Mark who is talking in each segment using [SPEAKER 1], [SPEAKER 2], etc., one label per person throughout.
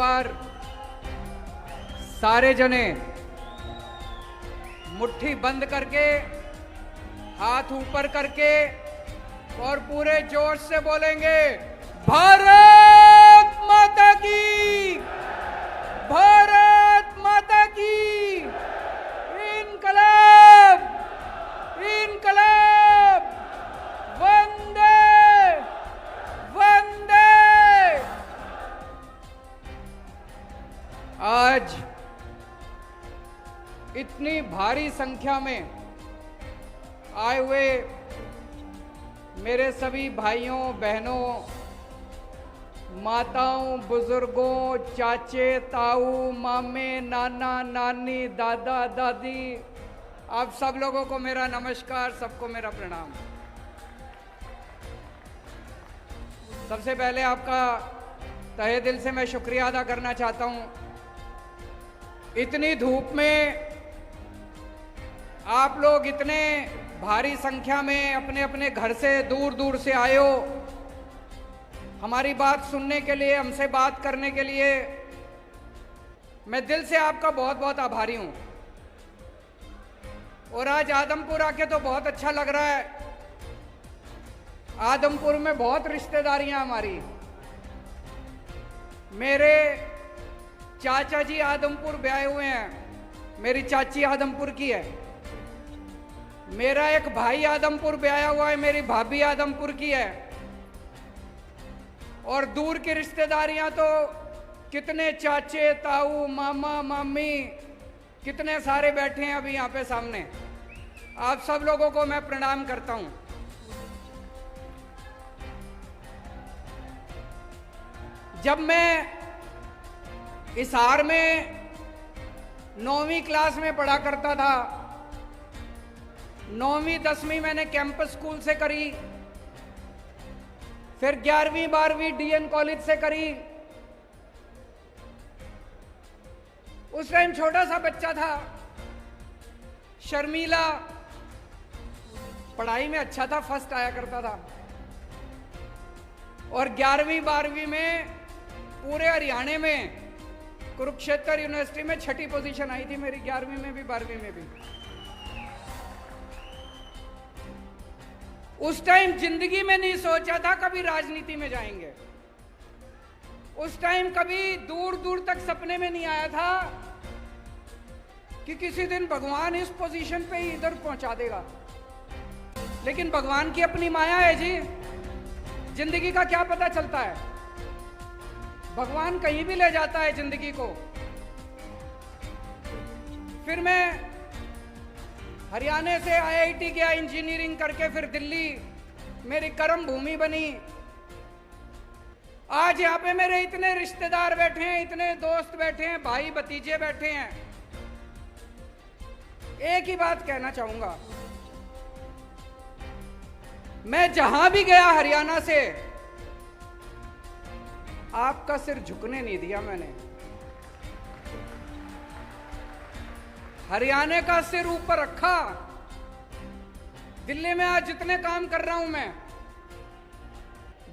[SPEAKER 1] बार सारे जने मुट्ठी बंद करके, हाथ ऊपर करके और पूरे जोश से बोलेंगे, भारत माता की, भारत माता की, इनकलाब, इनकलाब, वंदे वंदे। आज इतनी भारी संख्या में आए हुए मेरे सभी भाइयों बहनों, माताओं, बुजुर्गों, चाचे, ताऊ, मामे, नाना, नानी, दादा, दादी, आप सब लोगों को मेरा नमस्कार, सबको मेरा प्रणाम। सबसे पहले आपका तहे दिल से मैं शुक्रिया अदा करना चाहता हूं। इतनी धूप में आप लोग इतने भारी संख्या में अपने अपने घर से दूर दूर से आए हो हमारी बात सुनने के लिए, हमसे बात करने के लिए। मैं दिल से आपका बहुत बहुत आभारी हूं। और आज आदमपुर आके तो बहुत अच्छा लग रहा है। आदमपुर में बहुत रिश्तेदारियां हमारी। मेरे चाचा जी आदमपुर ब्याहे हुए हैं, मेरी चाची आदमपुर की है। मेरा एक भाई आदमपुर ब्याया हुआ है, मेरी भाभी आदमपुर की है। और दूर की रिश्तेदारियां तो कितने चाचे, ताऊ, मामा, मामी, कितने सारे बैठे हैं अभी यहाँ पे सामने। आप सब लोगों को मैं प्रणाम करता हूं। जब मैं हिसार में 9वीं क्लास में पढ़ा करता था, 9वीं 10वीं मैंने कैंपस स्कूल से करी, फिर 11वीं 12वीं डीएन कॉलेज से करी। उस टाइम छोटा सा बच्चा था, शर्मीला, पढ़ाई में अच्छा था, फर्स्ट आया करता था। और 11वीं 12वीं में पूरे हरियाणा में कुरुक्षेत्र यूनिवर्सिटी में 6ठी पोजीशन आई थी मेरी, 11वीं में भी 12वीं में भी। उस टाइम जिंदगी में नहीं सोचा था कभी राजनीति में जाएंगे। उस टाइम कभी दूर दूर तक सपने में नहीं आया था कि किसी दिन भगवान इस पोजीशन पे ही इधर पहुंचा देगा। लेकिन भगवान की अपनी माया है जी, जिंदगी का क्या पता चलता है। भगवान कहीं भी ले जाता है जिंदगी को। फिर मैं हरियाणा से आईआईटी गया इंजीनियरिंग करके, फिर दिल्ली मेरी कर्म भूमि बनी। आज यहाँ पे मेरे इतने रिश्तेदार बैठे हैं, इतने दोस्त बैठे हैं, भाई भतीजे बैठे हैं। एक ही बात कहना चाहूंगा, मैं जहां भी गया हरियाणा से, आपका सिर झुकने नहीं दिया मैंने। हरियाणा का सिर ऊपर रखा। दिल्ली में आज जितने काम कर रहा हूं मैं,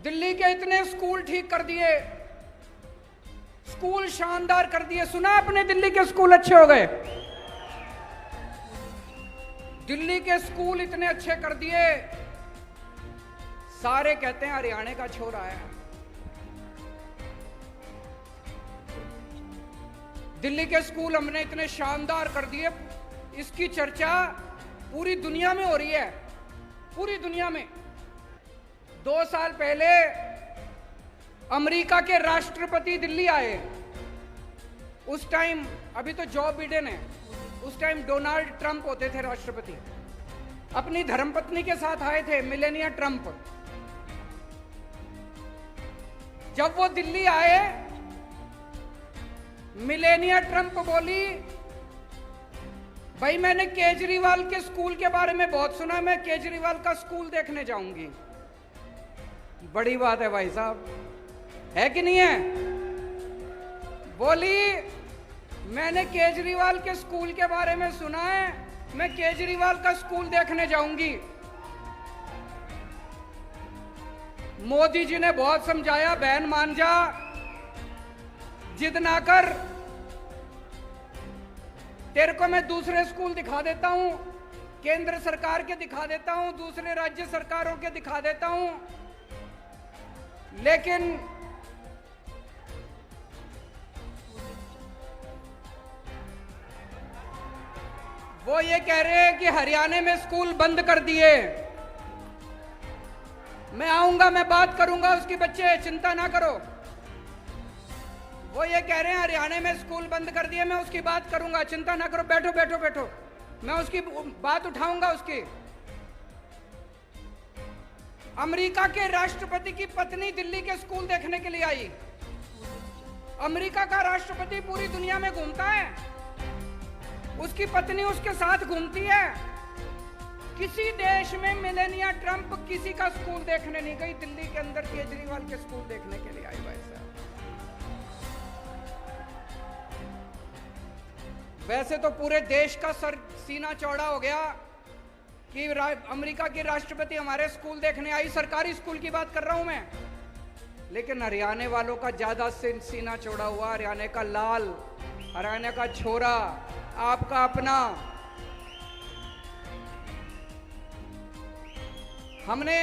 [SPEAKER 1] दिल्ली के इतने स्कूल ठीक कर दिए, स्कूल शानदार कर दिए। सुना आपने दिल्ली के स्कूल अच्छे हो गए? दिल्ली के स्कूल इतने अच्छे कर दिए, सारे कहते हैं हरियाणा का छोरा है। दिल्ली के स्कूल हमने इतने शानदार कर दिए, इसकी चर्चा पूरी दुनिया में हो रही है, पूरी दुनिया में। 2 साल पहले अमेरिका के राष्ट्रपति दिल्ली आए। उस टाइम, अभी तो जो बिडेन है, उस टाइम डोनाल्ड ट्रंप होते थे राष्ट्रपति। अपनी धर्मपत्नी के साथ आए थे, मिलेनिया ट्रंप। जब वो दिल्ली आए, मिलेनिया ट्रंप बोली, भाई मैंने केजरीवाल के स्कूल के बारे में बहुत सुना, मैं केजरीवाल का स्कूल देखने जाऊंगी। बड़ी बात है भाई साहब, है कि नहीं है? बोली मैंने केजरीवाल के स्कूल के बारे में सुना है, मैं केजरीवाल का स्कूल देखने जाऊंगी। मोदी जी ने बहुत समझाया, बहन मान जा, जिद ना कर, तेरे को मैं दूसरे स्कूल दिखा देता हूं, केंद्र सरकार के दिखा देता हूं, दूसरे राज्य सरकारों के दिखा देता हूं, लेकिन वो ये कह रहे हैं कि हरियाणा में स्कूल बंद कर दिए। मैं आऊंगा, मैं बात करूंगा उसकी, बच्चे चिंता ना करो। वो ये कह रहे हैं हरियाणा में स्कूल बंद कर दिए, मैं उसकी बात करूंगा, चिंता ना करो, बैठो बैठो बैठो, मैं उसकी बात उठाऊंगा उसकी। अमेरिका के राष्ट्रपति की पत्नी दिल्ली के स्कूल देखने के लिए आई। अमेरिका का राष्ट्रपति पूरी दुनिया में घूमता है, उसकी पत्नी उसके साथ घूमती है। किसी देश में मेलानिया ट्रंप किसी का स्कूल देखने नहीं गई, दिल्ली के अंदर केजरीवाल के स्कूल देखने के लिए आई। भाई साहब, वैसे तो पूरे देश का सीना चौड़ा हो गया कि अमेरिका की राष्ट्रपति हमारे स्कूल देखने आई, सरकारी स्कूल की बात कर रहा हूं मैं, लेकिन हरियाणा वालों का ज्यादा सीना चौड़ा हुआ। हरियाणा का लाल, हरियाणा का छोरा, आपका अपना। हमने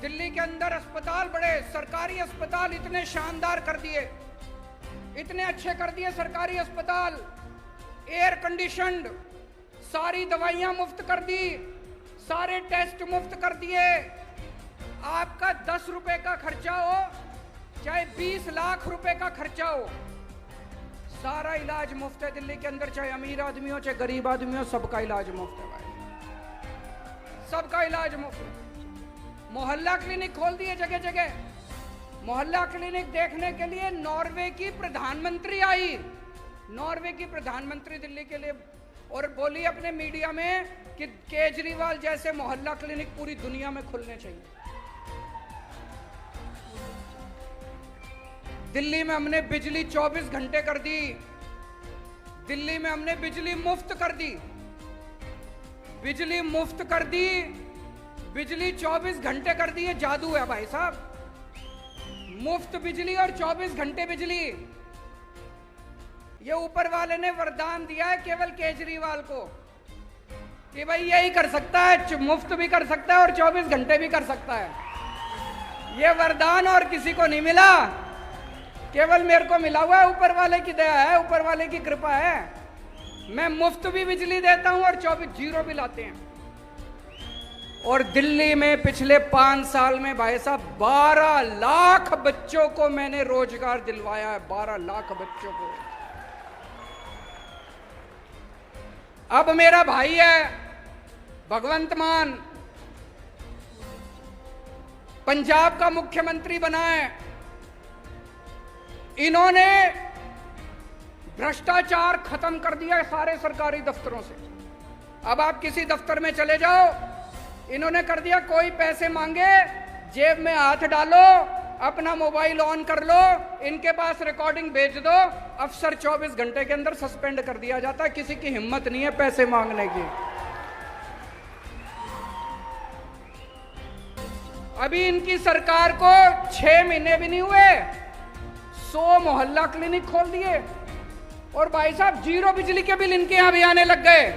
[SPEAKER 1] दिल्ली के अंदर अस्पताल, बड़े सरकारी अस्पताल इतने शानदार कर दिए, इतने अच्छे कर दिए सरकारी अस्पताल, एयर कंडीशनड, सारी दवाइयां मुफ्त कर दी, सारे टेस्ट मुफ्त कर दिए। आपका 10 रुपए का खर्चा हो चाहे 20 लाख रुपए का खर्चा हो, सारा इलाज मुफ्त है दिल्ली के अंदर, चाहे अमीर आदमी हो चाहे गरीब आदमी हो, सबका इलाज मुफ्त है भाई, सबका इलाज मुफ्त है। मोहल्ला क्लिनिक खोल दिए जगह जगह। मोहल्ला क्लिनिक देखने के लिए नॉर्वे की प्रधानमंत्री आई, नॉर्वे की प्रधानमंत्री दिल्ली के लिए, और बोली अपने मीडिया में कि केजरीवाल जैसे मोहल्ला क्लिनिक पूरी दुनिया में खुलने चाहिए। दिल्ली में हमने बिजली 24 घंटे कर दी, दिल्ली में हमने बिजली मुफ्त कर दी, बिजली मुफ्त कर दी, बिजली 24 घंटे कर दी। ये जादू है भाई साहब, मुफ्त बिजली और 24 घंटे बिजली। ये ऊपर वाले ने वरदान दिया है केवल केजरीवाल को कि भाई यही कर सकता है, मुफ्त भी कर सकता है और 24 घंटे भी कर सकता है। ये वरदान और किसी को नहीं मिला, केवल मेरे को मिला हुआ है, ऊपर वाले की दया है, ऊपर वाले की कृपा है। मैं मुफ्त भी बिजली देता हूं और 24 जीरो भी लाते हैं। और दिल्ली में पिछले 5 साल में भाई साहब 12 लाख बच्चों को मैंने रोजगार दिलवाया है, 12 लाख बच्चों को। अब मेरा भाई है भगवंत मान, पंजाब का मुख्यमंत्री बना है। इन्होंने भ्रष्टाचार खत्म कर दिया है सारे सरकारी दफ्तरों से। अब आप किसी दफ्तर में चले जाओ, इन्होंने कर दिया, कोई पैसे मांगे जेब में हाथ डालो, अपना मोबाइल ऑन कर लो, इनके पास रिकॉर्डिंग भेज दो, अफसर 24 घंटे के अंदर सस्पेंड कर दिया जाता है। किसी की हिम्मत नहीं है पैसे मांगने की। अभी इनकी सरकार को 6 महीने भी नहीं हुए, 100 मोहल्ला क्लिनिक खोल दिए, और भाई साहब जीरो बिजली के बिल इनके यहां भी आने लग गए।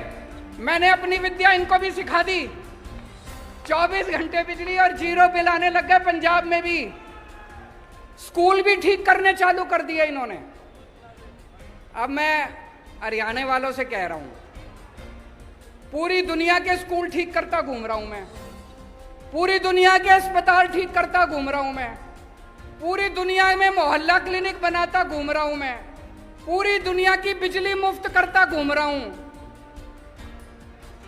[SPEAKER 1] मैंने अपनी विद्या इनको भी सिखा दी, 24 घंटे बिजली और जीरो बिल आने लग गए पंजाब में भी। स्कूल भी ठीक करने चालू कर दिए इन्होंने। अब मैं हरियाणा वालों से कह रहा हूं, पूरी दुनिया के स्कूल ठीक करता घूम रहा हूं मैं, पूरी दुनिया के अस्पताल ठीक करता घूम रहा हूं मैं, पूरी दुनिया में मोहल्ला क्लिनिक बनाता घूम रहा हूं मैं, पूरी दुनिया की बिजली मुफ्त करता घूम रहा हूं।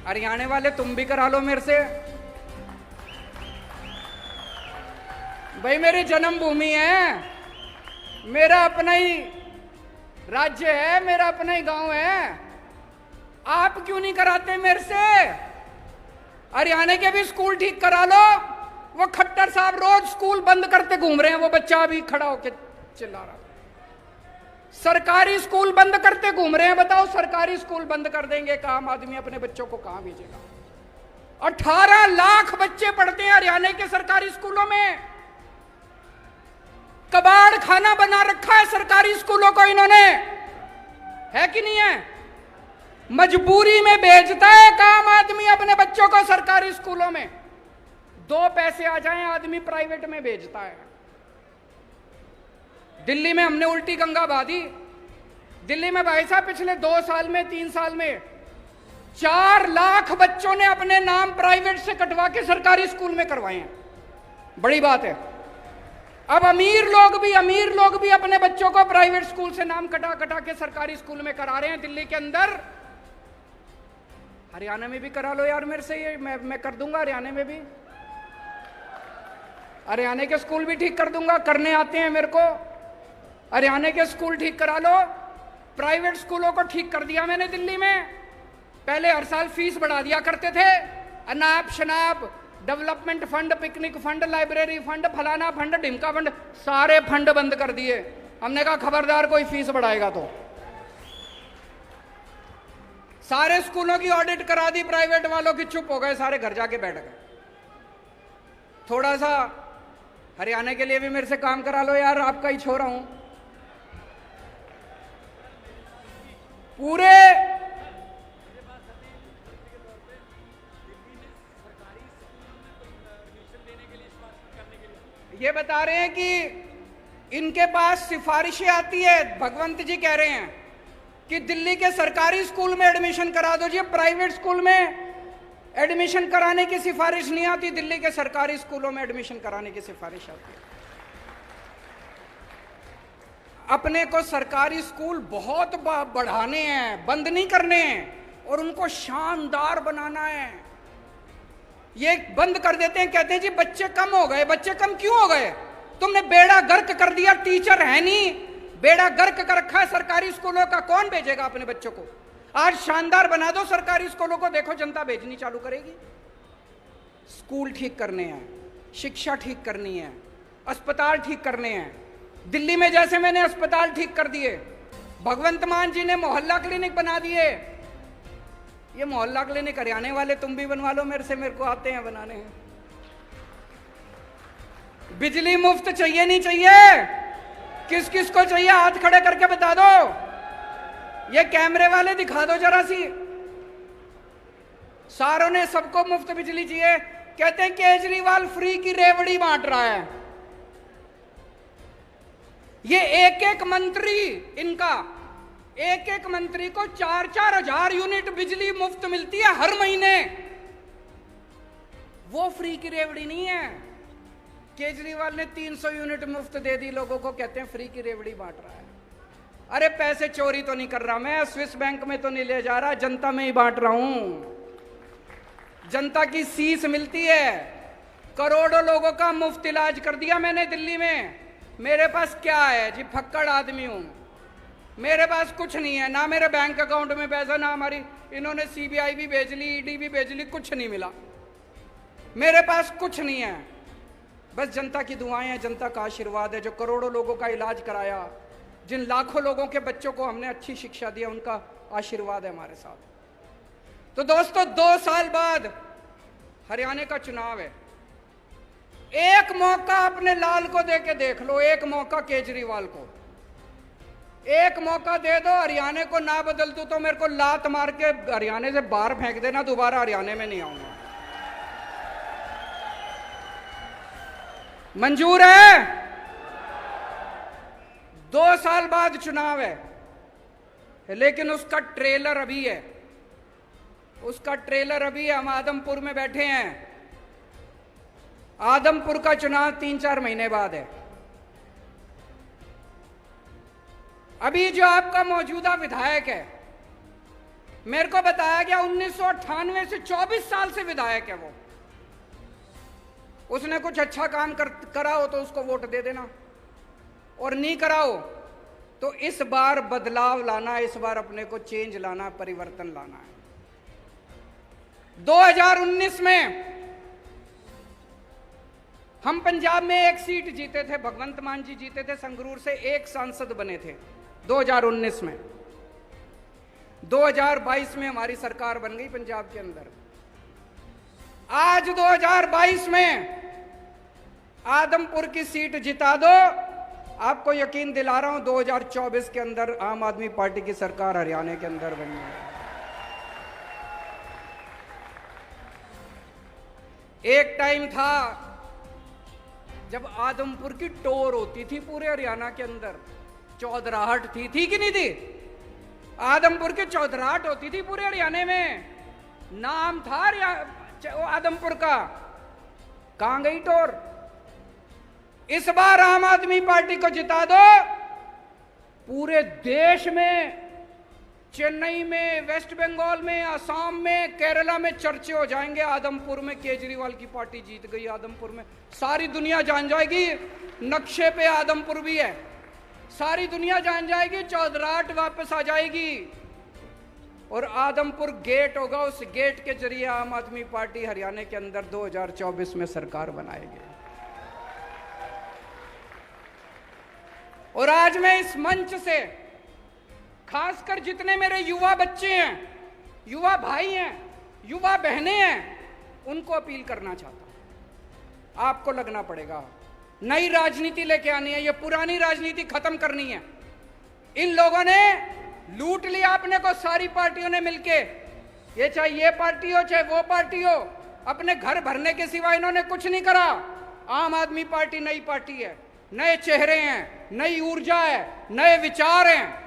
[SPEAKER 1] हरियाणा वाले तुम भी करा लो मेरे से भाई, मेरी जन्मभूमि है, मेरा अपना ही राज्य है, मेरा अपना ही गांव है। आप क्यों नहीं कराते मेरे से? हरियाणा के भी स्कूल ठीक करा लो। वो खट्टर साहब रोज स्कूल बंद करते घूम रहे हैं, वो बच्चा अभी खड़ा होकर चिल्ला रहा, सरकारी स्कूल बंद करते घूम रहे हैं। बताओ, सरकारी स्कूल बंद कर देंगे, एक आम आदमी अपने बच्चों को कहां भेजेगा? 18 लाख बच्चे पढ़ते हैं हरियाणा के सरकारी स्कूलों में। कबाड़ खाना बना रखा है सरकारी स्कूलों को इन्होंने, है कि नहीं है? मजबूरी में भेजता है काम आदमी अपने बच्चों को सरकारी स्कूलों में, 2 पैसे आ जाएं आदमी प्राइवेट में भेजता है। दिल्ली में हमने उल्टी गंगा बहा दी। दिल्ली में भाई साहब पिछले 2 साल में 3 साल में 4 लाख बच्चों ने अपने नाम प्राइवेट से कटवा के सरकारी स्कूल में करवाए हैं। बड़ी बात है। अब अमीर लोग भी अपने बच्चों को प्राइवेट स्कूल से नाम कटा कटा के सरकारी स्कूल में करा रहे हैं दिल्ली के अंदर। हरियाणा में भी करा लो यार मेरे से, ये मैं कर दूंगा हरियाणा में भी। हरियाणा के स्कूल भी ठीक कर दूंगा, करने आते हैं मेरे को। हरियाणा के स्कूल ठीक करा लो। प्राइवेट स्कूलों को ठीक कर दिया मैंने दिल्ली में। पहले हर साल फीस बढ़ा दिया करते थे, अनाप शनाप, development fund, picnic fund, library fund, फलाना फंड, ढिमका फंड, सारे फंड बंद कर दिए। हमने कहा खबरदार कोई फीस बढ़ाएगा तो। सारे स्कूलों की ऑडिट करा दी प्राइवेट वालों की, चुप हो गए सारे, घर जाके बैठ गए। थोड़ा सा हरियाणा के लिए भी मेरे से काम करा लो यार, आपका ही छोरा हूं। पूरे ये बता रहे हैं कि इनके पास सिफारिशें आती है। भगवंत जी कह रहे हैं कि दिल्ली के सरकारी स्कूल में एडमिशन करा दो जी, प्राइवेट स्कूल में एडमिशन कराने की सिफारिश नहीं आती, दिल्ली के सरकारी स्कूलों में एडमिशन कराने की सिफारिश आती है। अपने को सरकारी स्कूल बहुत बढ़ाने हैं, बंद नहीं करने हैं, और उनको शानदार बनाना है। ये बंद कर देते हैं, कहते हैं जी बच्चे कम हो गए। बच्चे कम क्यों हो गए? तुमने बेड़ा गर्क कर दिया, टीचर है नहीं, बेड़ा गर्क कर रखा है सरकारी स्कूलों का, कौन भेजेगा अपने बच्चों को? आज शानदार बना दो सरकारी स्कूलों को, देखो जनता भेजनी चालू करेगी। स्कूल ठीक करने हैं, शिक्षा ठीक करनी है, अस्पताल ठीक करने हैं। दिल्ली में जैसे मैंने अस्पताल ठीक कर दिए, भगवंत मान जी ने मोहल्ला क्लिनिक बना दिए। ये मोहल्ला क्लिनिक हरियाणा वाले तुम भी बनवा लो मेरे से, मेरे को आते हैं बनाने हैं। बिजली मुफ्त चाहिए नहीं चाहिए? किस किस को चाहिए हाथ खड़े करके बता दो। ये कैमरे वाले दिखा दो जरा सी। सारों ने सबको मुफ्त बिजली चाहिए। कहते हैं केजरीवाल फ्री की रेवड़ी बांट रहा है। ये एक एक मंत्री, इनका एक एक मंत्री को 4-4 हजार यूनिट बिजली मुफ्त मिलती है हर महीने। वो फ्री की रेवड़ी नहीं है। केजरीवाल ने 300 यूनिट मुफ्त दे दी लोगों को, कहते हैं फ्री की रेवड़ी बांट रहा है। अरे पैसे चोरी तो नहीं कर रहा मैं, स्विस बैंक में तो नहीं ले जा रहा, जनता में ही बांट रहा हूं। जनता की सीस मिलती है। करोड़ों लोगों का मुफ्त इलाज कर दिया मैंने दिल्ली में। मेरे पास क्या है जी, फक्कड़ आदमी हूं, मेरे पास कुछ नहीं है, ना मेरे बैंक अकाउंट में पैसा, ना हमारी इन्होंने सीबीआई भी भेज ली, ईडी भी भेज ली, कुछ नहीं मिला। मेरे पास कुछ नहीं है, बस जनता की दुआएं हैं, जनता का आशीर्वाद है। जो करोड़ों लोगों का इलाज कराया, जिन लाखों लोगों के बच्चों को हमने अच्छी शिक्षा दी, उनका आशीर्वाद है हमारे साथ। तो दोस्तों 2 साल बाद हरियाणा का चुनाव है। एक मौका अपने लाल को दे के देख लो, एक मौका केजरीवाल को, एक मौका दे दो। हरियाणा को ना बदल दो तो मेरे को लात मार के हरियाणा से बाहर फेंक देना, दोबारा हरियाणा में नहीं आऊंगा। मंजूर है? 2 साल बाद चुनाव है, लेकिन उसका ट्रेलर अभी है, उसका ट्रेलर अभी है। हम आदमपुर में बैठे हैं। आदमपुर का चुनाव 3-4 महीने बाद है। अभी जो आपका मौजूदा विधायक है, मेरे को बताया गया 1998 से 24 साल से विधायक है वो। उसने कुछ अच्छा काम करा हो तो उसको वोट दे देना, और नहीं करा हो तो इस बार बदलाव लाना, इस बार अपने को चेंज लाना, परिवर्तन लाना है। 2019 में हम पंजाब में 1 सीट जीते थे, भगवंत मान जी जीते थे, संगरूर से 1 सांसद बने थे 2019 में। 2022 में हमारी सरकार बन गई पंजाब के अंदर। आज 2022 में आदमपुर की सीट जिता दो, आपको यकीन दिला रहा हूं 2024 के अंदर आम आदमी पार्टी की सरकार हरियाणा के अंदर बनी है। एक टाइम था जब आदमपुर की टोर होती थी पूरे हरियाणा के अंदर, चौधराहट थी कि नहीं थी? आदमपुर की चौधराहट होती थी पूरे हरियाणा में, नाम था आदमपुर का। कहां गई टोर? इस बार आम आदमी पार्टी को जिता दो, पूरे देश में, चेन्नई में, वेस्ट बंगाल में, असम में, केरला में चर्चे हो जाएंगे, आदमपुर में केजरीवाल की पार्टी जीत गई। आदमपुर में सारी दुनिया जान जाएगी नक्शे पे आदमपुर भी है, सारी दुनिया जान जाएगी, चौधराहट वापस आ जाएगी और आदमपुर गेट होगा। उस गेट के जरिए आम आदमी पार्टी हरियाणा के अंदर 2024 में सरकार बनाएगी। और आज मैं इस मंच से खासकर जितने मेरे युवा बच्चे हैं, युवा भाई हैं, युवा बहनें हैं, उनको अपील करना चाहता हूं, आपको लगना पड़ेगा। नई राजनीति लेके आनी है, ये पुरानी राजनीति खत्म करनी है। इन लोगों ने लूट लिया अपने को, सारी पार्टियों ने मिलके, ये चाहे ये पार्टी हो चाहे वो पार्टी हो, अपने घर भरने के सिवा इन्होंने कुछ नहीं करा। आम आदमी पार्टी नई पार्टी है, नए चेहरे हैं, नई ऊर्जा है, नए विचार हैं।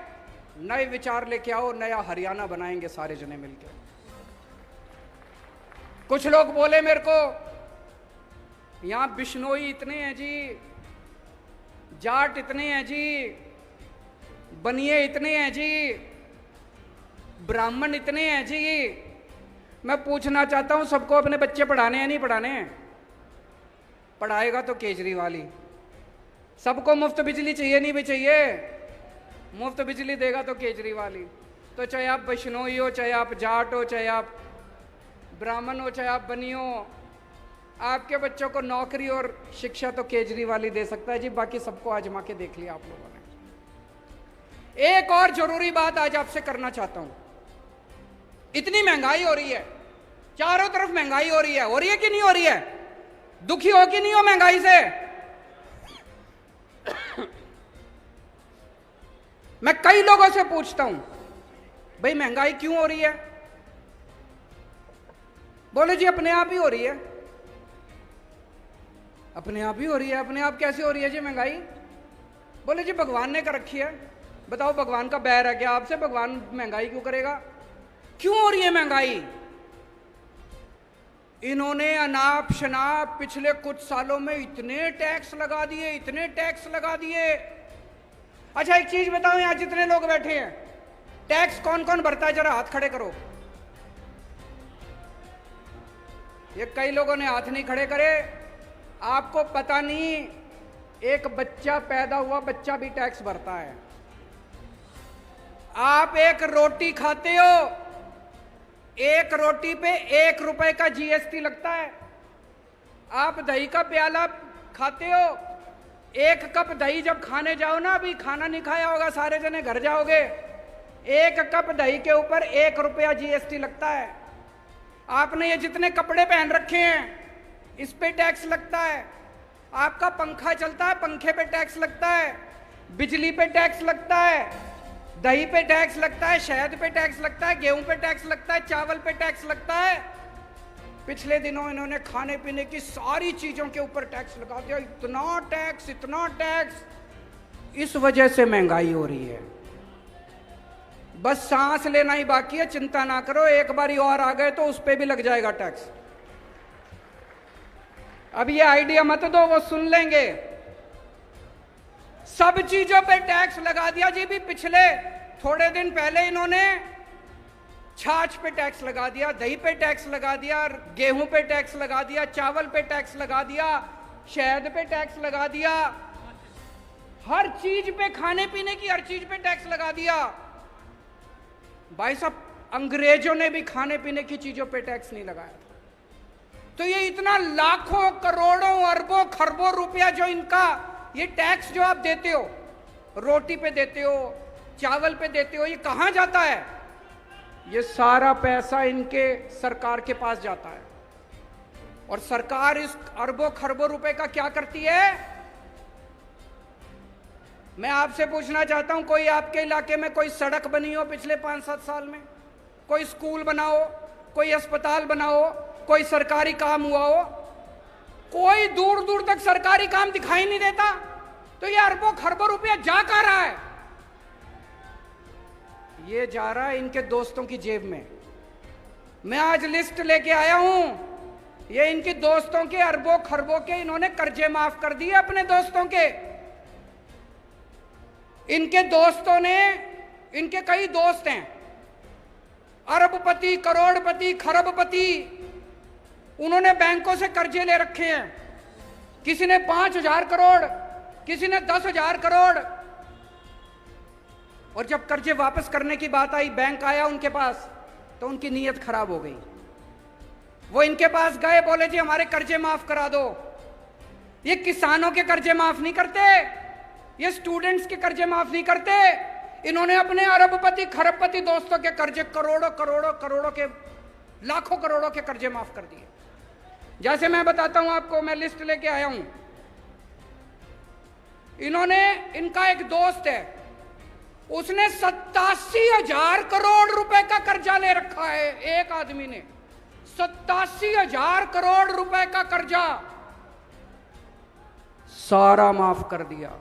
[SPEAKER 1] नए विचार लेके आओ, नया हरियाणा बनाएंगे सारे जने मिलकर। कुछ लोग बोले मेरे को, यहां बिश्नोई इतने हैं जी, जाट इतने हैं जी, बनिए इतने हैं जी, ब्राह्मण इतने हैं जी। मैं पूछना चाहता हूं, सबको अपने बच्चे पढ़ाने हैं नहीं पढ़ाने? पढ़ाएगा तो केजरीवाल ही। सबको मुफ्त बिजली चाहिए नहीं भी चाहिए? मुफ्त बिजली देगा तो केजरीवाल ही। तो चाहे आप बिश्नोई हो, चाहे आप जाट हो, चाहे आप ब्राह्मण हो, चाहे आप बनी हो, आपके बच्चों को नौकरी और शिक्षा तो केजरीवाल ही दे सकता है जी। बाकी सबको आजमा के देख लिया आप लोगों ने। एक और जरूरी बात आज आपसे करना चाहता हूं। इतनी महंगाई हो रही है, चारों तरफ महंगाई हो रही है कि नहीं हो रही है? दुखी हो कि नहीं हो महंगाई से? मैं कई लोगों से पूछता हूं, भाई महंगाई क्यों हो रही है? बोले जी अपने आप ही हो रही है। अपने आप ही हो रही है? अपने आप कैसे हो रही है जी महंगाई? बोले जी भगवान ने कर रखी है। बताओ भगवान का बैर है क्या आपसे? भगवान महंगाई क्यों करेगा? क्यों हो रही है महंगाई? इन्होंने अनाप शनाप पिछले कुछ सालों में इतने टैक्स लगा दिए, इतने टैक्स लगा दिए। अच्छा एक चीज बताओ, यहां जितने लोग बैठे हैं, टैक्स कौन कौन भरता है? जरा हाथ खड़े करो। ये कई लोगों ने हाथ नहीं खड़े करे। आपको पता नहीं, एक बच्चा पैदा हुआ बच्चा भी टैक्स भरता है। आप एक रोटी खाते हो, एक रोटी पे 1 रुपए का जीएसटी लगता है। आप दही का प्याला खाते हो, 1 कप दही जब खाने जाओ ना, अभी खाना नहीं खाया होगा, सारे जने घर जाओगे, 1 कप दही के ऊपर 1 रुपया जीएसटी लगता है। आपने ये जितने कपड़े पहन रखे हैं इस पे टैक्स लगता है। आपका पंखा चलता है, पंखे पे टैक्स लगता है, बिजली पे टैक्स लगता है, दही पे टैक्स लगता है, शहद पे टैक्स लगता है, गेहूं पे टैक्स लगता है, चावल पे टैक्स लगता है। पिछले दिनों इन्होंने खाने पीने की सारी चीजों के ऊपर टैक्स लगा दिया। इतना टैक्स, इतना टैक्स। इस वजह से महंगाई हो रही है। बस सांस लेना ही बाकी है, चिंता ना करो, एक बारी और आ गए तो उस पे भी लग जाएगा टैक्स। अब ये आइडिया मत दो, वो सुन लेंगे। सब चीजों पे टैक्स लगा दिया जी। भी पिछले थोड़े दिन पहले इन्होंने छाछ पे टैक्स लगा दिया, दही पे टैक्स लगा दिया, गेहूं पे टैक्स लगा दिया, चावल पे टैक्स लगा दिया, शहद पे टैक्स लगा दिया, हर चीज पे, खाने पीने की हर चीज पे टैक्स लगा दिया। भाई साहब, अंग्रेजों ने भी खाने पीने की चीजों पे टैक्स नहीं लगाया था। तो ये इतना लाखों करोड़ों अरबों खरबों रुपया जो इनका ये टैक्स जो आप देते हो, रोटी पे देते हो, चावल पे देते हो, ये कहां जाता है? ये सारा पैसा इनके सरकार के पास जाता है। और सरकार इस अरबों खरबों रुपए का क्या करती है? मैं आपसे पूछना चाहता हूं, कोई आपके इलाके में कोई सड़क बनी हो पिछले 5-7 साल में? कोई स्कूल बना हो, कोई अस्पताल बना हो, कोई सरकारी काम हुआ हो? कोई दूर दूर तक सरकारी काम दिखाई नहीं देता। तो ये अरबों खरबों रुपया जा कहां रहा है? ये जा रहा है इनके दोस्तों की जेब में। मैं आज लिस्ट लेके आया हूं, ये इनके दोस्तों के अरबों खरबों के इन्होंने कर्जे माफ कर दिए अपने दोस्तों के। इनके दोस्तों ने, इनके कई दोस्त हैं, अरबपति, करोड़पति, खरबपति, उन्होंने बैंकों से कर्जे ले रखे हैं। किसी ने 5,000 करोड़, किसी ने 10,000 करोड़। और जब कर्जे वापस करने की बात आई, बैंक आया उनके पास, तो उनकी नीयत खराब हो गई। वो इनके पास गए, बोले जी हमारे कर्जे माफ करा दो। ये किसानों के कर्जे माफ नहीं करते, ये स्टूडेंट्स के कर्जे माफ नहीं करते। इन्होंने अपने अरबपति खरबपति दोस्तों के कर्जे करोड़ों करोड़ों करोड़ों के, लाखों करोड़ों के कर्जे माफ कर दिए। जैसे मैं बताता हूं आपको, मैं लिस्ट लेके आया हूं। इन्होंने, इनका एक दोस्त है, उसने 87,000 करोड़ रुपए का कर्जा ले रखा है। एक आदमी ने 87,000 करोड़ रुपए का कर्जा सारा माफ कर दिया,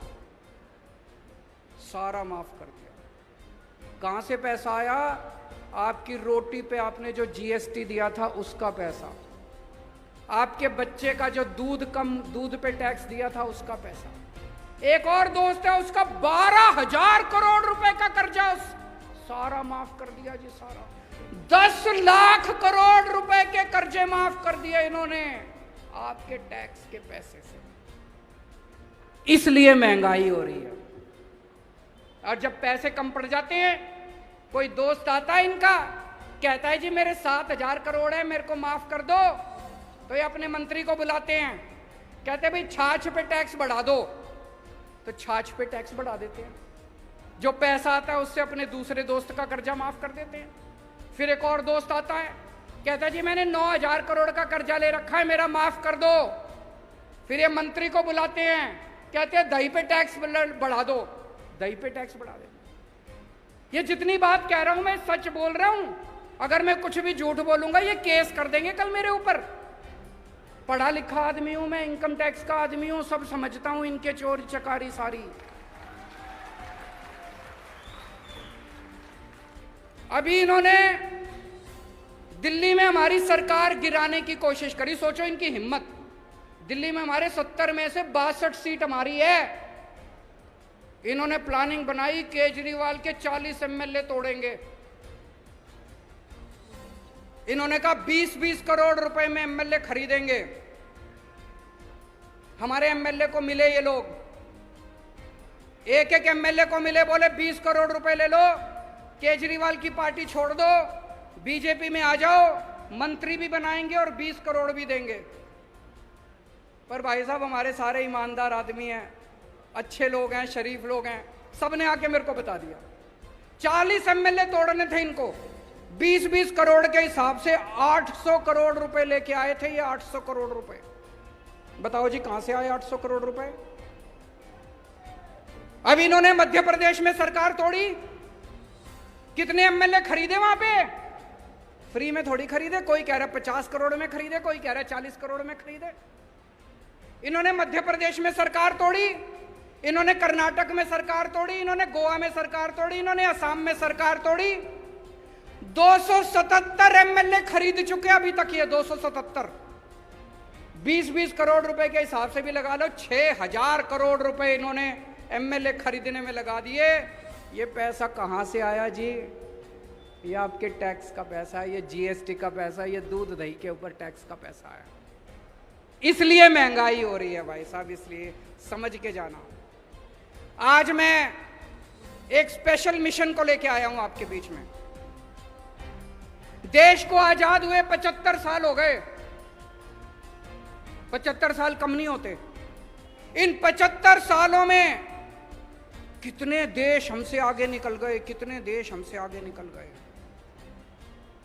[SPEAKER 1] सारा माफ कर दिया। कहां से पैसा आया? आपकी रोटी पे आपने जो जीएसटी दिया था उसका पैसा, आपके बच्चे का जो दूध पे टैक्स दिया था उसका पैसा। एक और दोस्त है, उसका 12,000 करोड़ रुपए का कर्जा सारा माफ कर दिया जी, सारा। 10 लाख करोड़ रुपए के कर्जे माफ कर दिए इन्होंने आपके टैक्स के पैसे से। इसलिए महंगाई हो रही है। और जब पैसे कम पड़ जाते हैं, कोई दोस्त आता है इनका, कहता है जी मेरे 7,000 करोड़ है, मेरे को माफ कर दो। तो ये अपने मंत्री को बुलाते हैं, कहते हैं भाई छाछ पे टैक्स बढ़ा दो। तो छाछ पे टैक्स बढ़ा देते हैं। जो पैसा आता है उससे अपने दूसरे दोस्त का कर्जा माफ कर देते हैं। फिर एक और दोस्त आता है, कहता है जी मैंने 9,000 करोड़ का कर्जा ले रखा है, मेरा माफ कर दो। फिर ये मंत्री को बुलाते हैं, कहते हैं दही पे टैक्स बढ़ा दो, दही पे टैक्स बढ़ा दे। ये जितनी बात कह रहा हूं मैं सच बोल रहा हूं। अगर मैं कुछ भी झूठ बोलूंगा ये केस कर देंगे कल मेरे ऊपर। पढ़ा लिखा आदमी हूं मैं, इनकम टैक्स का आदमी हूं, सब समझता हूं इनके चोरी चकारी सारी। अभी इन्होंने दिल्ली में हमारी सरकार गिराने की कोशिश करी। सोचो इनकी हिम्मत। दिल्ली में हमारे 70 में से 62 सीट हमारी है। इन्होंने प्लानिंग बनाई, केजरीवाल के 40 एमएलए तोड़ेंगे। इन्होंने कहा 20-20 करोड़ रुपए में एमएलए खरीदेंगे। हमारे एमएलए को मिले ये लोग, एक एक एमएलए को मिले, बोले 20 करोड़ रुपए ले लो, केजरीवाल की पार्टी छोड़ दो, बीजेपी में आ जाओ, मंत्री भी बनाएंगे और 20 करोड़ भी देंगे। पर भाई साहब हमारे सारे ईमानदार आदमी हैं, अच्छे लोग हैं, शरीफ लोग हैं, सबने आके मेरे को बता दिया 40 एमएलए तोड़ने थे इनको। 20-20 करोड़ के हिसाब से 800 करोड़ रुपए लेके आए थे ये। 800 करोड़ रुपए बताओ जी कहां से आए 800 करोड़ रुपए? अब इन्होंने मध्य प्रदेश में सरकार तोड़ी। कितने एमएलए खरीदे वहां पे? फ्री में थोड़ी खरीदे। कोई कह रहा 50 करोड़ में खरीदे, कोई कह रहा 40 करोड़ में खरीदे। इन्होंने मध्य प्रदेश में सरकार तोड़ी, इन्होंने कर्नाटक में सरकार तोड़ी, इन्होंने गोवा में सरकार तोड़ी, इन्होंने असम में सरकार तोड़ी। 277 एमएलए खरीद चुके अभी तक ये। 277 20-20 करोड़ रुपए के हिसाब से भी लगा लो, 6,000 करोड़ रुपए इन्होंने एमएलए खरीदने में लगा दिए। ये पैसा कहां से आया जी? ये आपके टैक्स का पैसा है, ये जीएसटी का पैसा है, ये दूध दही के ऊपर टैक्स का पैसा है। इसलिए महंगाई हो रही है भाई साहब, इसलिए समझ के जाना। आज मैं एक स्पेशल मिशन को लेके आया हूं आपके बीच में। देश को आजाद हुए 75 साल हो गए। 75 साल कम नहीं होते। इन 75 सालों में कितने देश हमसे आगे निकल गए, कितने देश हमसे आगे निकल गए।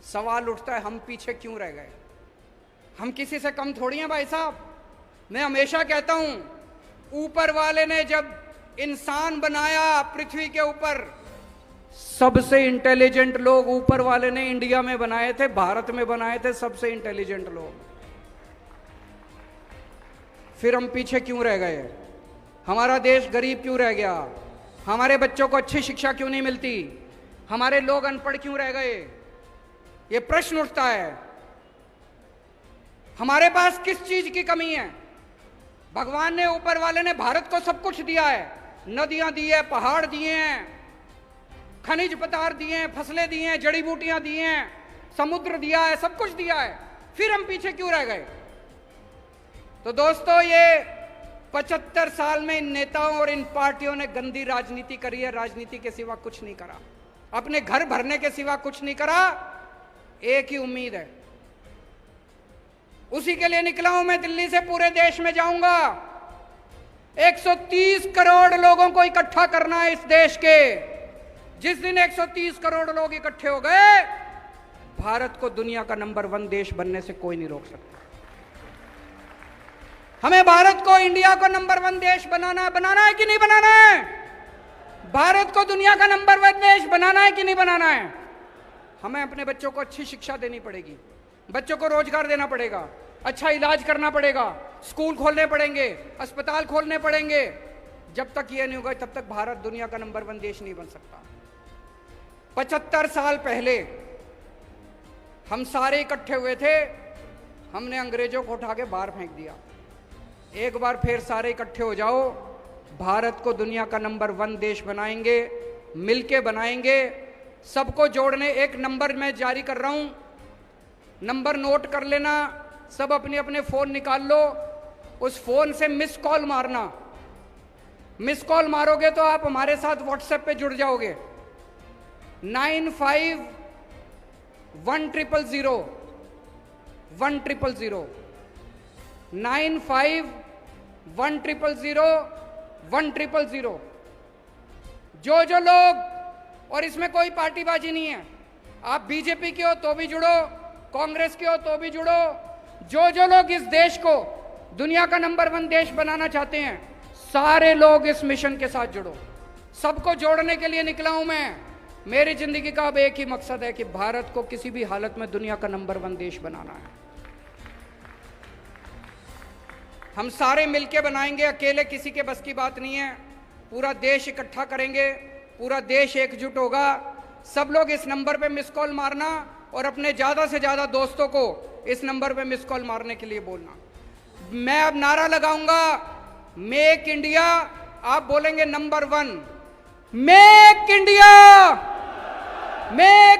[SPEAKER 1] सवाल उठता है हम पीछे क्यों रह गए? हम किसी से कम थोड़ी हैं भाई साहब। मैं हमेशा कहता हूं ऊपर वाले ने जब इंसान बनाया पृथ्वी के ऊपर, सबसे इंटेलिजेंट लोग ऊपर वाले ने इंडिया में बनाए थे, भारत में बनाए थे सबसे इंटेलिजेंट लोग। फिर हम पीछे क्यों रह गए? हमारा देश गरीब क्यों रह गया? हमारे बच्चों को अच्छी शिक्षा क्यों नहीं मिलती? हमारे लोग अनपढ़ क्यों रह गए? ये प्रश्न उठता है। हमारे पास किस चीज की कमी है? भगवान ने, ऊपर वाले ने भारत को सब कुछ दिया है, नदियां दी है, पहाड़ दिए हैं, खनिज पदार्थ दिए हैं, फसलें दी हैं, जड़ी बूटियां दी हैं, समुद्र दिया है, सब कुछ दिया है, फिर हम पीछे क्यों रह गए? तो दोस्तों, ये 75 साल में इन नेताओं और इन पार्टियों ने गंदी राजनीति करी है। राजनीति के सिवा कुछ नहीं करा, अपने घर भरने के सिवा कुछ नहीं करा। एक ही उम्मीद है, उसी के लिए निकला हूं मैं। दिल्ली से पूरे देश में जाऊंगा। 130 करोड़ लोगों को इकट्ठा करना है इस देश के। जिस दिन 130 करोड़ लोग इकट्ठे हो गए, भारत को दुनिया का नंबर 1 देश बनने से कोई नहीं रोक सकता। हमें भारत को, इंडिया को नंबर 1 देश बनाना है कि नहीं बनाना है? भारत को दुनिया का नंबर 1 देश बनाना है कि नहीं बनाना है? हमें अपने बच्चों को अच्छी शिक्षा देनी पड़ेगी, बच्चों को रोजगार देना पड़ेगा, अच्छा इलाज करना पड़ेगा, स्कूल खोलने पड़ेंगे, अस्पताल खोलने पड़ेंगे। जब तक ये नहीं होगा, तब तक भारत दुनिया का नंबर 1 देश नहीं बन सकता। 75 साल पहले हम सारे इकट्ठे हुए थे, हमने अंग्रेजों को उठा के बाहर फेंक दिया। एक बार फिर सारे इकट्ठे हो जाओ, भारत को दुनिया का नंबर 1 देश बनाएंगे, मिलके बनाएंगे। सबको जोड़ने एक नंबर मैं जारी कर रहा हूं, नंबर नोट कर लेना, सब अपने अपने फोन निकाल लो, उस फोन से मिस कॉल मारना। मिस कॉल मारोगे तो आप हमारे साथ व्हाट्सएप पे जुड़ जाओगे। 951000 1000 951000 जो लोग, और इसमें कोई पार्टीबाजी नहीं है, आप बीजेपी के हो तो भी जुड़ो, कांग्रेस के हो तो भी जुड़ो। जो लोग इस देश को दुनिया का नंबर 1 देश बनाना चाहते हैं, सारे लोग इस मिशन के साथ जुड़ो। सबको जोड़ने के लिए निकला हूं मैं। मेरी जिंदगी का अब एक ही मकसद है कि भारत को किसी भी हालत में दुनिया का नंबर 1 देश बनाना है। हम सारे मिलके बनाएंगे, अकेले किसी के बस की बात नहीं है। पूरा देश इकट्ठा करेंगे, पूरा देश एकजुट होगा। सब लोग इस नंबर पे मिस कॉल मारना और अपने ज्यादा से ज्यादा दोस्तों को इस नंबर पे मिस कॉल मारने के लिए बोलना। मैं अब नारा लगाऊंगा, मेक इंडिया, आप बोलेंगे नंबर 1। Make India, make